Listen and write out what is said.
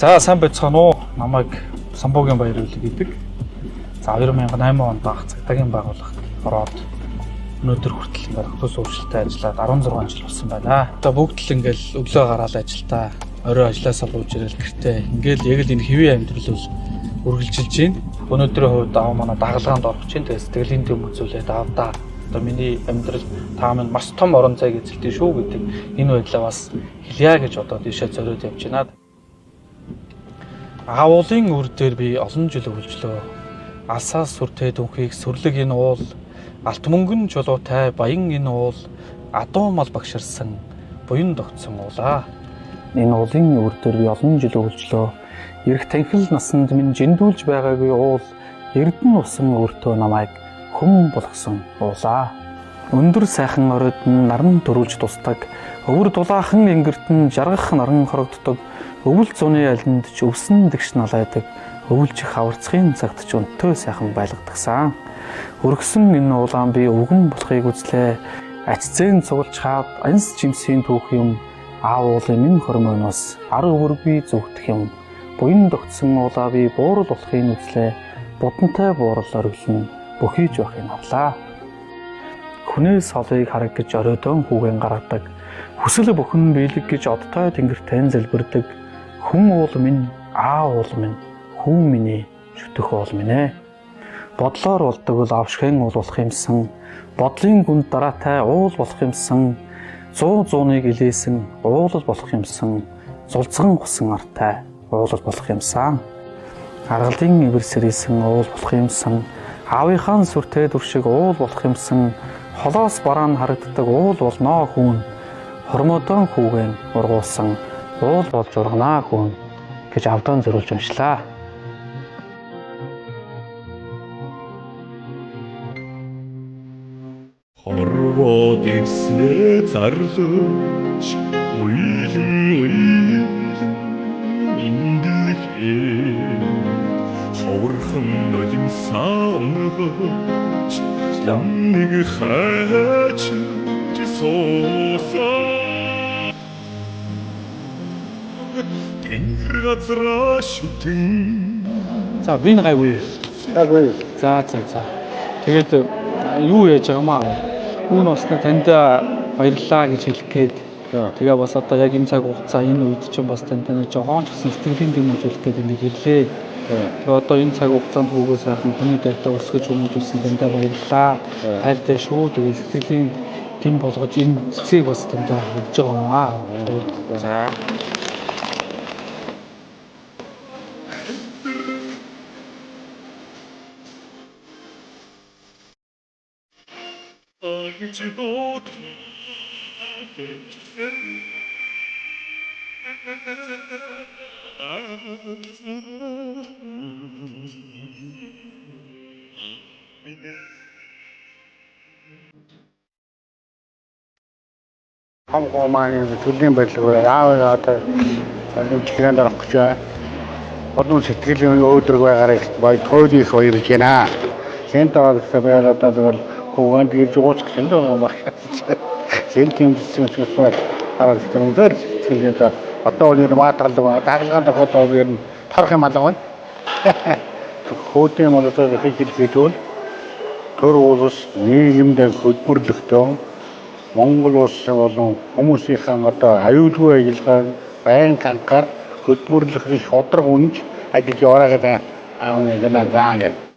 За сайн байцгаана уу? Намайг Самбогийн Баяр үлэг гэдэг. За 2008 онд баг цагдаагийн байгууллагт ороод өнөөдөр хүртэл ингээд хотос өөрчлөлтөй ажиллаад 16 жил болсон байна. Одоо бүгд л ингээд өглөө гараад ажилдаа, орой ажилласаа бууж ирэл гэртээ ингээд яг л энэ хэвийн амьдрал үргэлжилж байна. Өнөөдрийн хувьд аав манай дагалгаанд орох чинь тэгээ сэтгэлийн дэм үзүүлээд аавдаа одоо миний амьдрал та минь маш том орон зайг эзэлдэг шүү гэдэг энэ байдлаа бас хэлье гэж одоо тийшээ зориод явж байна. Агуулын үр дээр би олон жил үргэлжлөө. Алсаас сүртэй дүнхийг сүрлэг энэ уул, алт мөнгөн чулуутай баян энэ уул, адуу мал багширсан, буян тогтсон уулаа. Энэ уулын үр дээр би олон жил үргэлжлөө. Ирэх танхил насанд минь жиндүүлж байгаагүй уул, эрдэн усан өртөө намайг хүм болгосон уулаа. Өндөр сайхан оройд нь наран төрүүлж тусдаг, өвөр дулаахан ингэртэн жаргах наран хорогддог. Өвөл зуны алинд ч өвсөн дэгш налайдаг, өвөлжих хаварцгийн цагт ч өнтөө сайхан байлгадагсан. Өргсөн энэ улаан би өвгөн болохыг үзлээ. Ачцэн цуглж хаад анс жимсийн түүх юм. Аав уулын минь хормойноос ар өвөргүй зүгдэх юм. Буян тогтсон уулаа би буурал болохыг үзлээ. Будантай буурал ориглон бөхийж байхыг авлаа. Хүнээс холыг хараг гэж оройдон хүүгэн гаргадаг. Хүсэл бүхэн биелэг гэж одтой тэнгэртэн залбирдаг. Хүн уул минь, аав уул минь, хүү миний шүтэх уул минь ээ. Бодлоор болдог бол авшигын уул болох юмсан. Бодлын гүнд дараатай уул болох юмсан. 100-100-ыг илээсэн уулал болох юмсан. Зулцган хусан артай уулал болох юмсан. Аргалын ивэр сэрийсэн уул болох юмсан. Аавынхаа сүртэй дүршиг уул болох юмсан. Холоос бараан харагддаг уул болноо хүүн. Хормодон хүүгэн ургуулсан уул болж урганаа хүүн гэж авдаан зориулж уншлаа. Хорвоод ирснээ зарлж уйлэн индэхээ ховорхон нулимсан ламиг хайч тисоса газраа шүтэн. За би нэг гайгүй. Гайгүй. За. Тэгээд юу яаж байгаамаа? Үүн басна танд баярлалаа гэж хэлэх гээд. Тэгээ бас одоо яг энэ цаг хугацаа энэ үед чинь бас танд жоохон ч гэсэн сэтгэлийн дэм үзүүлэх гээд энийг хэллээ. Тэгээ одоо энэ цаг хугацаанд хүүгээ сайхан хүний дайтай өсгөж хүмүүжүүлсэн танд баярлалаа. Хайртай шүү. Тэгээ сэтгэлийн дэм болгож энэ цэцгийг бас танд өгж байгаа юм аа. За. Хамгаалманы төлөвийн барилга яаваа одоо нэмжлэгэнд орох гэж байна. Одон сэтгэлийн өөдрөг байгаараа баяр тойд их баярлж байна. Сент аваад байгаад одоо тэгэл хүүгэнд ирж ууцах юм байна. Сент тэмцсэн ч гэсэн аваад тэр сэтгэлийн одоо өөр маатгал дагалгаанд одоо ер нь тарах юм алга байна. Хөөдийн одоо хийх зүйл төр улс нийгэмд хөдөлмөрлөختөө Монгол улсын болон хүмүүсийн одоо аюулгүй ажиллагаа байнга анхаар хөдөлмөрлөх их одрог үнж ажиллаж яваа гэдэг аавны гэнэ заан.